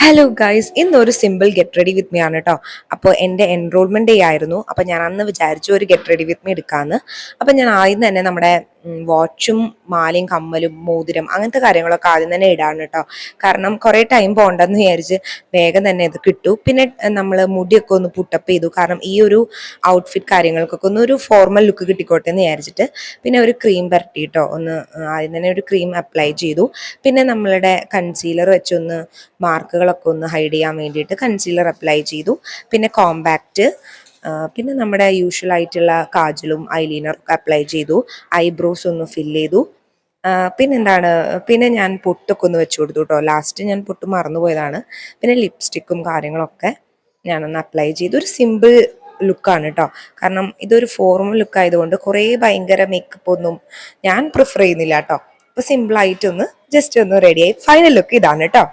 Hello guys, ഇന്നൊരു simple get ready with me ആണ് കേട്ടോ. അപ്പോൾ എൻ്റെ എൻറോൾമെൻറ്റ് ഡേ ആയിരുന്നു. അപ്പോൾ ഞാൻ അന്ന് വിചാരിച്ചു ഒരു ഗെറ്റ് റെഡി വിത്ത് മീ എടുക്കാമെന്ന്. അപ്പോൾ ഞാൻ ആദ്യം തന്നെ നമ്മുടെ വാച്ചും മാലയും കമ്മലും മോതിരം അങ്ങനത്തെ കാര്യങ്ങളൊക്കെ ആദ്യം തന്നെ ഇടാണ് കേട്ടോ. കാരണം കുറേ ടൈം പോകണ്ടെന്ന് വിചാരിച്ച് വേഗം തന്നെ ഇത് കിട്ടു. പിന്നെ നമ്മൾ മുടിയൊക്കെ ഒന്ന് പുട്ടപ്പ് ചെയ്തു. കാരണം ഈ ഒരു ഔട്ട്ഫിറ്റ് കാര്യങ്ങൾക്കൊക്കെ ഒന്ന് ഒരു ഫോർമൽ ലുക്ക് കിട്ടിക്കോട്ടെ എന്ന് വിചാരിച്ചിട്ട് പിന്നെ ഒരു ക്രീം പരട്ടി കേട്ടോ. ആദ്യം തന്നെ ഒരു ക്രീം അപ്ലൈ ചെയ്തു. പിന്നെ നമ്മളുടെ കൺസീലർ വെച്ചൊന്ന് മാർക്കുകളൊക്കെ ഒന്ന് ഹൈഡ് ചെയ്യാൻ വേണ്ടിയിട്ട് കൺസീലർ അപ്ലൈ ചെയ്തു. പിന്നെ കോമ്പാക്റ്റ്, പിന്നെ നമ്മുടെ യൂഷ്വൽ ആയിട്ടുള്ള കാജലും ഐലൈനർ ഒക്കെ അപ്ലൈ ചെയ്തു. ഐബ്രോസ് ഒന്ന് ഫില്ല് ചെയ്തു. പിന്നെന്താണ്, പിന്നെ ഞാൻ പൊട്ടൊക്കെ ഒന്ന് വെച്ച് കൊടുത്തു കേട്ടോ. ലാസ്റ്റ് ഞാൻ പൊട്ട് മറന്നുപോയതാണ്. പിന്നെ ലിപ്സ്റ്റിക്കും കാര്യങ്ങളൊക്കെ ഞാനൊന്ന് അപ്ലൈ ചെയ്തു. ഒരു സിമ്പിൾ ലുക്കാണ് കേട്ടോ. കാരണം ഇതൊരു ഫോർമൽ ലുക്ക് ആയതുകൊണ്ട് കുറേ ഭയങ്കര മേക്കപ്പ് ഒന്നും ഞാൻ പ്രിഫർ ചെയ്യുന്നില്ല കേട്ടോ. അപ്പോൾ സിമ്പിളായിട്ടൊന്ന് ജസ്റ്റ് ഒന്ന് റെഡിയായി. ഫൈനൽ ലുക്ക് ഇതാണ് കേട്ടോ.